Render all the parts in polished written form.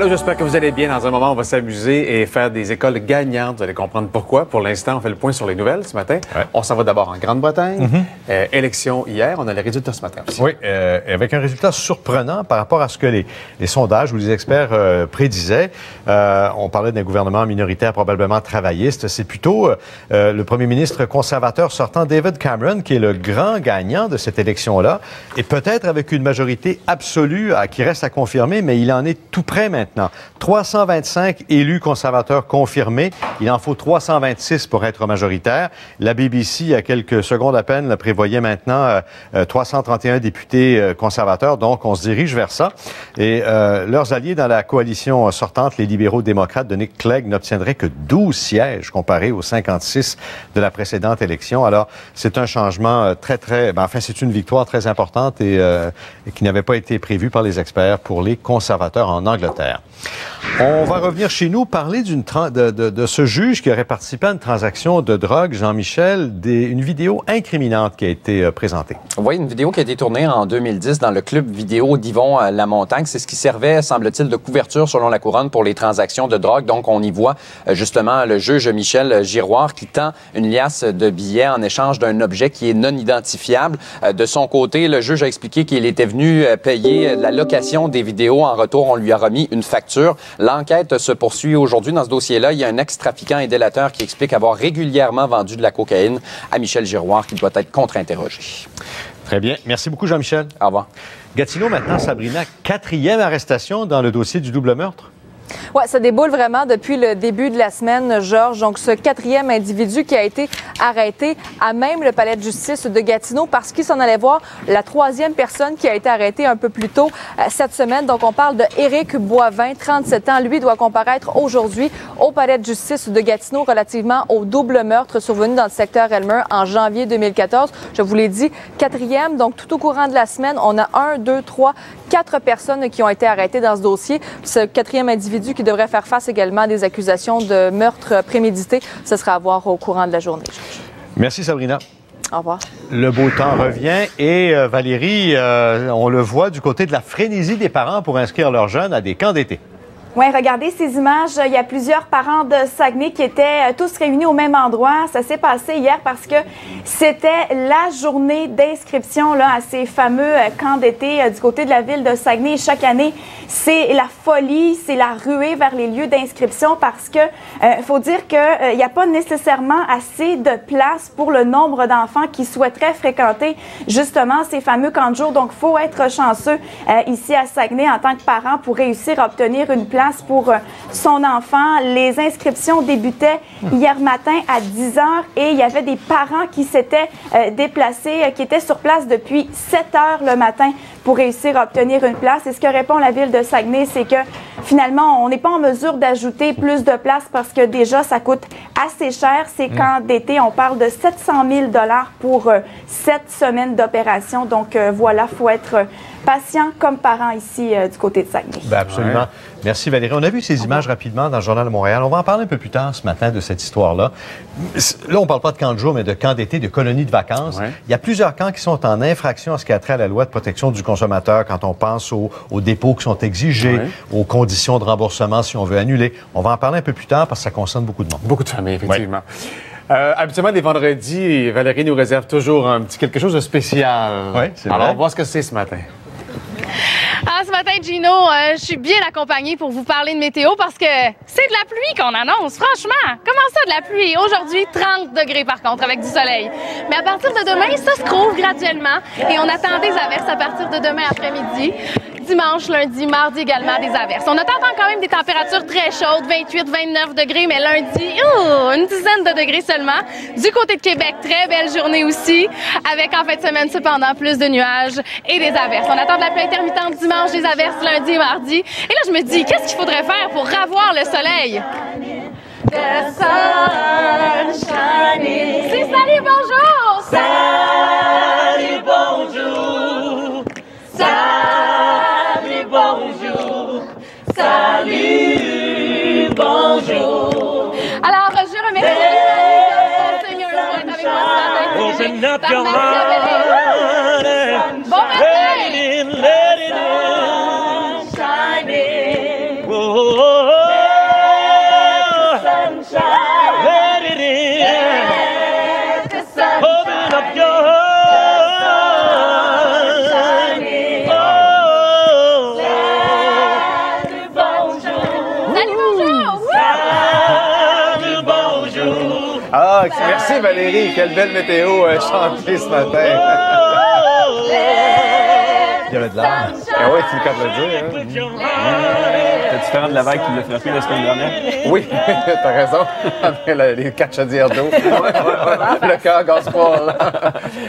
Voilà, j'espère que vous allez bien. Dans un moment, on va s'amuser et faire des écoles gagnantes. Vous allez comprendre pourquoi. Pour l'instant, on fait le point sur les nouvelles ce matin. Ouais. On s'en va d'abord en Grande-Bretagne. Élection hier. On a les résultats ce matin aussi. Oui, avec un résultat surprenant par rapport à ce que les sondages ou les experts prédisaient. On parlait d'un gouvernement minoritaire probablement travailliste. C'est plutôt le premier ministre conservateur sortant, David Cameron, qui est le grand gagnant de cette élection-là. Et peut-être avec une majorité absolue qui reste à confirmer, mais il en est tout près maintenant. 325 élus conservateurs confirmés. Il en faut 326 pour être majoritaire. La BBC, il y a quelques secondes à peine, prévoyait maintenant 331 députés conservateurs. Donc, on se dirige vers ça. Et leurs alliés dans la coalition sortante, les libéraux-démocrates de Nick Clegg, n'obtiendraient que 12 sièges comparés aux 56 de la précédente élection. Alors, c'est un changement c'est une victoire très importante et qui n'avait pas été prévue par les experts pour les conservateurs en Angleterre. On va revenir chez nous, parler de ce juge qui aurait participé à une transaction de drogue, Jean-Michel, une vidéo incriminante qui a été présentée. Oui, une vidéo qui a été tournée en 2010 dans le club vidéo d'Yvon La Montagne. C'est ce qui servait, semble-t-il, de couverture selon la couronne pour les transactions de drogue. Donc, on y voit justement le juge Michel Giroir qui tend une liasse de billets en échange d'un objet qui est non identifiable. De son côté, le juge a expliqué qu'il était venu payer la location des vidéos. En retour, on lui a remis une facture. L'enquête se poursuit aujourd'hui. Dans ce dossier-là, il y a un ex-trafiquant et délateur qui explique avoir régulièrement vendu de la cocaïne à Michel Giroir qui doit être contre-interrogé. Très bien. Merci beaucoup, Jean-Michel. Au revoir. Gatineau, maintenant, Sabrina, 4e arrestation dans le dossier du double meurtre. Oui, ça déboule vraiment depuis le début de la semaine, Georges. Donc, ce 4e individu qui a été arrêté à même le palais de justice de Gatineau parce qu'il s'en allait voir la 3e personne qui a été arrêtée un peu plus tôt cette semaine. Donc, on parle de Éric Boivin, 37 ans. Lui doit comparaître aujourd'hui au palais de justice de Gatineau relativement au double meurtre survenu dans le secteur Elmer en janvier 2014. Je vous l'ai dit, 4e. Donc, tout au courant de la semaine, on a 4 personnes qui ont été arrêtées dans ce dossier. Ce 4e individu qui devrait faire face également à des accusations de meurtre prémédité. Ce sera à voir au courant de la journée. Merci, Sabrina. Au revoir. Le beau temps revient et Valérie, on le voit du côté de la frénésie des parents pour inscrire leurs jeunes à des camps d'été. Oui, regardez ces images. Il y a plusieurs parents de Saguenay qui étaient tous réunis au même endroit. Ça s'est passé hier parce que c'était la journée d'inscription à ces fameux camps d'été du côté de la ville de Saguenay. Et chaque année, c'est la folie, c'est la ruée vers les lieux d'inscription parce que faut dire qu'il n'y a pas nécessairement assez de place pour le nombre d'enfants qui souhaiteraient fréquenter justement ces fameux camps de jour. Donc, il faut être chanceux ici à Saguenay en tant que parent pour réussir à obtenir une place pour son enfant. Les inscriptions débutaient hier matin à 10 heures et il y avait des parents qui s'étaient déplacés, qui étaient sur place depuis 7 heures le matin pour réussir à obtenir une place. Et ce que répond la ville de Saguenay, c'est que finalement, on n'est pas en mesure d'ajouter plus de places parce que déjà, ça coûte assez cher. Ces camps d'été, on parle de 700 000 $ pour 7 semaines d'opération. Donc voilà, il faut être patient comme parent ici du côté de Saguenay. Bien, absolument. Ouais. Merci Valérie. On a vu ces images rapidement dans le Journal de Montréal. On va en parler un peu plus tard ce matin de cette histoire-là. Là, on ne parle pas de camp de jour, mais de camp d'été, de colonies de vacances. Ouais. Il y a plusieurs camps qui sont en infraction à ce qui a trait à la loi de protection du consommateur quand on pense aux dépôts qui sont exigés, aux conditions de remboursement si on veut annuler. On va en parler un peu plus tard parce que ça concerne beaucoup de monde. Beaucoup de familles, effectivement. Ouais. Habituellement, les vendredis, Valérie nous réserve toujours quelque chose de spécial. Oui, c'est vrai. Alors, on va voir ce que c'est ce matin. Ce matin, Gino, je suis bien accompagnée pour vous parler de météo parce que c'est de la pluie qu'on annonce, franchement. Comment ça, de la pluie? Aujourd'hui, 30 degrés par contre, avec du soleil. Mais à partir de demain, ça se couvre graduellement et on attend des averses à partir de demain après-midi. Dimanche, lundi, mardi également des averses. On attend quand même des températures très chaudes, 28, 29 degrés, mais lundi, une dizaine de degrés seulement. Du côté de Québec, très belle journée aussi, avec en fin de semaine cependant plus de nuages et des averses. On attend de la pluie intermittente dimanche, des averses lundi et mardi. Et là, je me dis, qu'est-ce qu'il faudrait faire pour ravoir le soleil? The sun shining. C'est salut, bonjour! Salut, bonjour! Salut, bonjour! Salut, bonjour! Alors, je remercie le Seigneur pour être avec moi ce matin. Open up your heart. Bon matin! Let it in, shining. Oh, Merci Valérie, quelle belle météo chantée ce matin. Il y avait de l'air. Ah oui, tu le cas de le dire. C'est différent de la vague qui l'a frappé la semaine dernière. Oui, t'as raison. Les 4 chaudières d'eau. Le cœur gaze pas.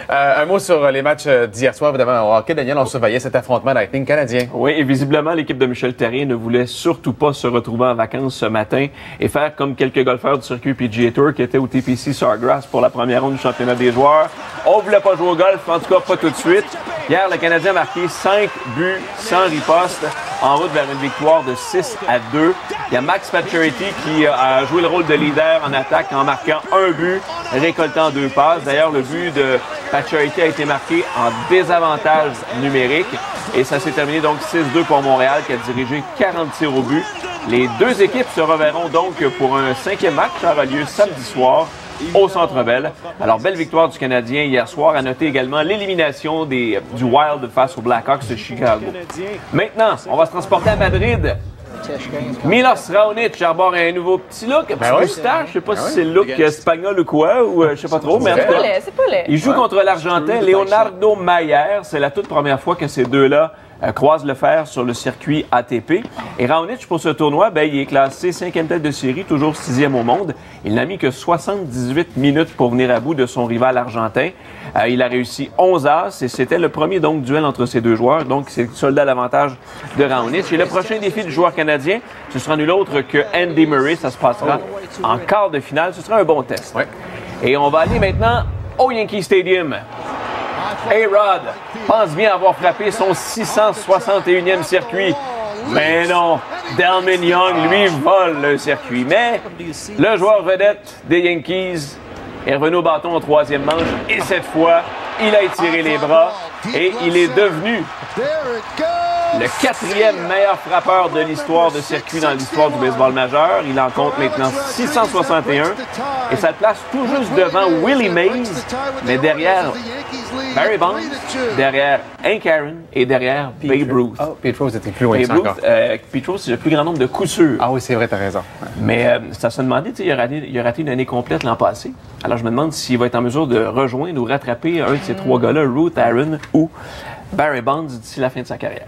Un mot sur les matchs d'hier soir, évidemment. Au hockey, Daniel, on surveillait cet affrontement Lightning canadien. Oui, et visiblement, l'équipe de Michel Therrien ne voulait surtout pas se retrouver en vacances ce matin et faire comme quelques golfeurs du circuit PGA Tour qui étaient au TPC Sawgrass pour la première ronde du championnat des joueurs. On voulait pas jouer au golf, en tout cas pas tout de suite. Hier, le Canadien a marqué 5 buts sans riposte en route vers une victoire de 6-2. Il y a Max Pacioretty qui a joué le rôle de leader en attaque en marquant un but, récoltant 2 passes. D'ailleurs, le but de Pacioretty a été marqué en désavantage numérique et ça s'est terminé donc 6-2 pour Montréal qui a dirigé 40 tirs au but. Les deux équipes se reverront donc pour un 5e match qui aura lieu samedi soir au Centre Bell. Alors, belle victoire du Canadien hier soir. À noter également l'élimination du Wild face aux Blackhawks de Chicago. Maintenant, on va se transporter à Madrid. Milos Raonic arbore un nouveau petit look, un petit moustache. Je sais pas si c'est le look espagnol ou quoi, ou je sais pas trop, mais en tout cas, C'est pas laid. il joue contre l'Argentin Leonardo Mayer. C'est la toute première fois que ces deux-là croisent le fer sur le circuit ATP. Et Raonic, pour ce tournoi, il est classé 5e tête de série, toujours 6e au monde. Il n'a mis que 78 minutes pour venir à bout de son rival argentin. Il a réussi 11 as et c'était le premier donc duel entre ces deux joueurs. Donc, c'est soldat l'avantage de Raonic. Et le prochain défi du joueur canadien, ce sera nul autre que Andy Murray. Ça se passera en quart de finale. Ce sera un bon test. Ouais. Et on va aller maintenant au Yankee Stadium. A-Rod pense bien avoir frappé son 661e circuit. Mais non, Delman Young, lui, vole le circuit. Mais le joueur vedette des Yankees est revenu au bâton en 3e manche. Et cette fois, il a étiré les bras et il est devenu le 4e meilleur frappeur de l'histoire de circuit dans l'histoire du baseball majeur. Il en compte maintenant 661 et ça le place tout juste devant Willie Mays, mais derrière Barry Bonds, derrière Hank Aaron et derrière Babe Ruth. Oh, Pete Rose était plus loin que ça Babe encore. Ruth, Pete Rose, c'est le plus grand nombre de coups sûrs. Ah oui, c'est vrai, t'as raison. Ouais. Mais ça se demandait, il a raté une année complète l'an passé. Alors je me demande s'il va être en mesure de rejoindre ou rattraper un de ces 3 gars-là, Ruth, Aaron ou Barry Bonds, d'ici la fin de sa carrière.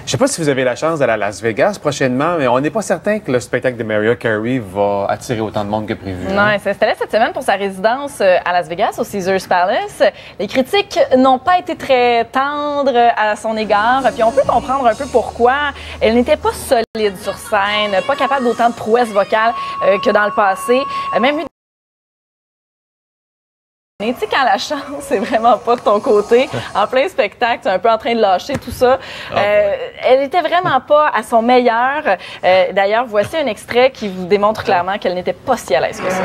Je sais pas si vous avez la chance d'aller à Las Vegas prochainement, mais on n'est pas certain que le spectacle de Mariah Carey va attirer autant de monde que prévu. Non, il s'installait cette semaine pour sa résidence à Las Vegas, au Caesars Palace. Les critiques n'ont pas été très tendres à son égard, puis on peut comprendre un peu pourquoi. Elle n'était pas solide sur scène, pas capable d'autant de prouesses vocales que dans le passé. Même eu tu sais, quand la chance, c'est vraiment pas de ton côté, en plein spectacle, tu es un peu en train de lâcher tout ça. Elle était vraiment pas à son meilleur. D'ailleurs, voici un extrait qui vous démontre clairement qu'elle n'était pas si à l'aise que ça.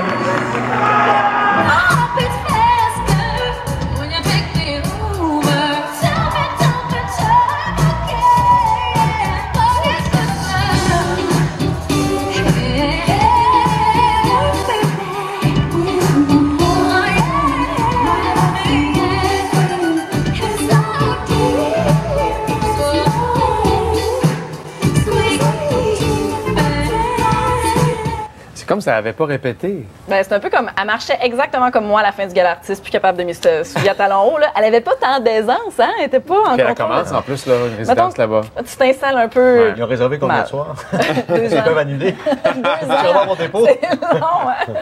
Comme ça n'avait pas répété. Ben, c'est un peu comme, elle marchait exactement comme moi à la fin du gala artiste, plus capable de mettre souliers à talons hauts. Là. Elle avait pas tant d'aisance, hein? Elle était pas en Puis elle contrôle. commence en plus, là, une résidence là-bas. Tu t'installes un peu. Ils ont réservé combien de soirs? 2 Ils ans. peuvent annuler. 2 Tu vas voir ans. mon dépôt. C'est long, hein?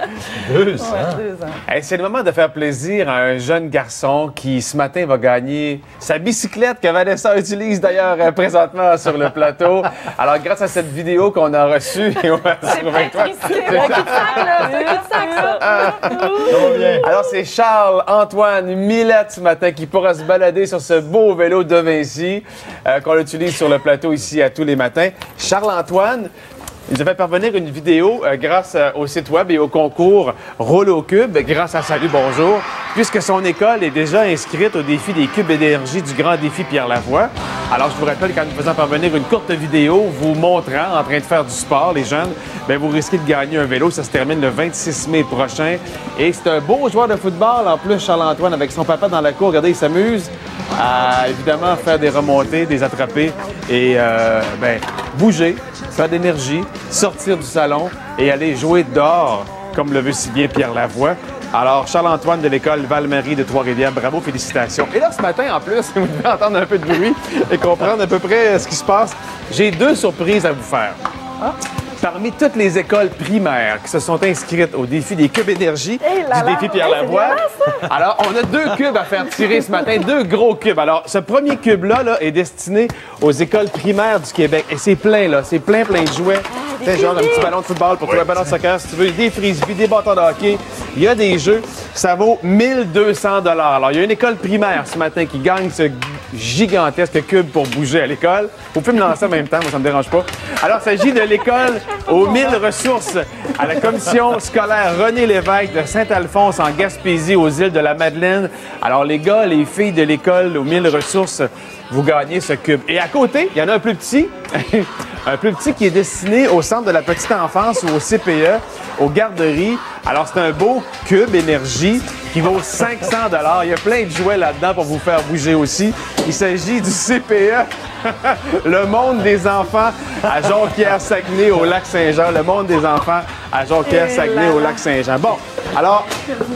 2 ans. Ouais, 2 ans. Hey, c'est le moment de faire plaisir à un jeune garçon qui, ce matin, va gagner sa bicyclette que Vanessa utilise d'ailleurs présentement sur le plateau. Alors, grâce à cette vidéo qu'on a reçue, et on va se retrouver avec toi. C'est un cul-de-sac, là. C'est un cul-de-sac, ça. Ça va bien. Alors, c'est Charles-Antoine Millette ce matin qui pourra se balader sur ce beau vélo de Vinci qu'on utilise sur le plateau ici à tous les matins. Charles-Antoine, il nous a fait parvenir une vidéo grâce au site web et au concours Roule au cube, grâce à Salut Bonjour, puisque son école est déjà inscrite au défi des cubes d'énergie du Grand Défi Pierre Lavoie. Alors, je vous rappelle qu'en nous faisant parvenir une courte vidéo vous montrant en train de faire du sport, les jeunes, bien, vous risquez de gagner un vélo. Ça se termine le 26 mai prochain. Et c'est un beau joueur de football, en plus, Charles-Antoine, avec son papa dans la cour. Regardez, il s'amuse à, évidemment, faire des remontées, des attrapés et, bouger, faire d'énergie, sortir du salon et aller jouer dehors, comme le veut si bien Pierre Lavoie. Alors, Charles-Antoine de l'école Val-Marie de Trois-Rivières, bravo, félicitations. Et là, ce matin, en plus, vous devez entendre un peu de bruit et comprendre à peu près ce qui se passe. J'ai 2 surprises à vous faire. Parmi toutes les écoles primaires qui se sont inscrites au défi des cubes énergie du défi Pierre Lavoie, alors on a 2 cubes à faire tirer ce matin, 2 gros cubes. Alors, ce premier cube-là là, est destiné aux écoles primaires du Québec. Et c'est plein, là. C'est plein de jouets. C'est genre un petit ballon de football pour toi, un ballon de soccer, si tu veux, des frisbees, des bâtons de hockey. Il y a des jeux. Ça vaut 1200 $. Alors, il y a une école primaire ce matin qui gagne ce gigantesque cube pour bouger à l'école. Vous pouvez me lancer en même temps, moi, ça me dérange pas. Alors, il s'agit de l'école aux 1000 ressources à la commission scolaire René Lévesque de Saint-Alphonse en Gaspésie, aux îles de la Madeleine. Alors, les gars, les filles de l'école aux 1000 ressources, vous gagnez ce cube. Et à côté, il y en a un plus petit. Un plus petit qui est destiné au centre de la petite enfance ou au CPE, aux garderies. Alors, c'est un beau cube énergie qui vaut 500 $. Il y a plein de jouets là-dedans pour vous faire bouger aussi. Il s'agit du CPE, le monde des enfants à Jonquière-Saguenay au Lac-Saint-Jean. Le monde des enfants à Jonquière-Saguenay au Lac-Saint-Jean. Bon, alors,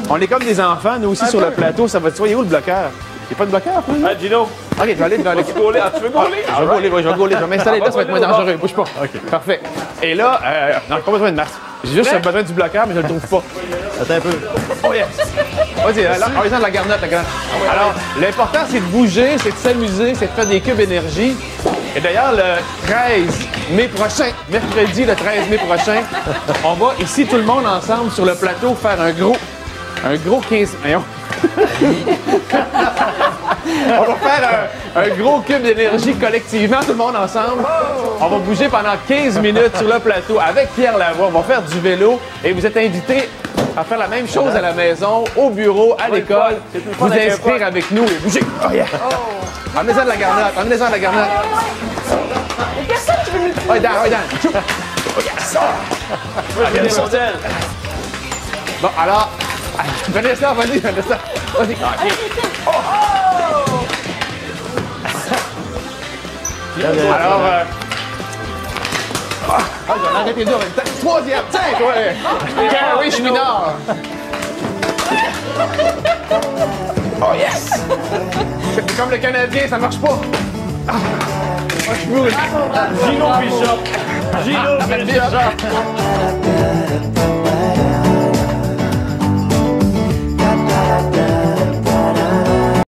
on est comme des enfants, nous aussi sur le plateau. Ça va te soigner où le bloqueur? Il n'y a pas de bloqueur, pour nous? Ah, Gino! OK, je vais aller dans le... Tu veux gauler? Je vais gauler. Je vais m'installer là, ça va être moins dangereux. Bouge pas. OK, parfait. Et là, non, j'ai pas besoin de masque. J'ai juste besoin du bloqueur, mais je le trouve pas. Attends un peu. Oh yes! Vas-y, là, on est dans la garnotte, la garnotte. Alors, l'important, c'est de bouger, c'est de s'amuser, c'est de faire des cubes énergie. Et d'ailleurs, le 13 mai prochain, mercredi, le 13 mai prochain, on va ici, tout le monde ensemble, sur le plateau, faire un gros 15... Voyons. On va faire un gros cube d'énergie collectivement, tout le monde ensemble. On va bouger pendant 15 minutes sur le plateau avec Pierre Lavoie. On va faire du vélo et vous êtes invités à faire la même chose à la maison, au bureau, à l'école. Vous inscrire avec nous et bouger. Oh yeah! Emmenez-en de la garnotte, emmenez-en de la garnotte. Il y a personne qui veut me le Oh, Dan. Oh yes! Bon, alors... Vanessa, vas-y, Vanessa. Vas-y. Alors, j'en ai arrêté 2 en même temps. 3e, tiens, toi! Gary Chouinard! Oh yes! C'est comme le Canadien, ça marche pas! Je suis mouru! Gino Bishop!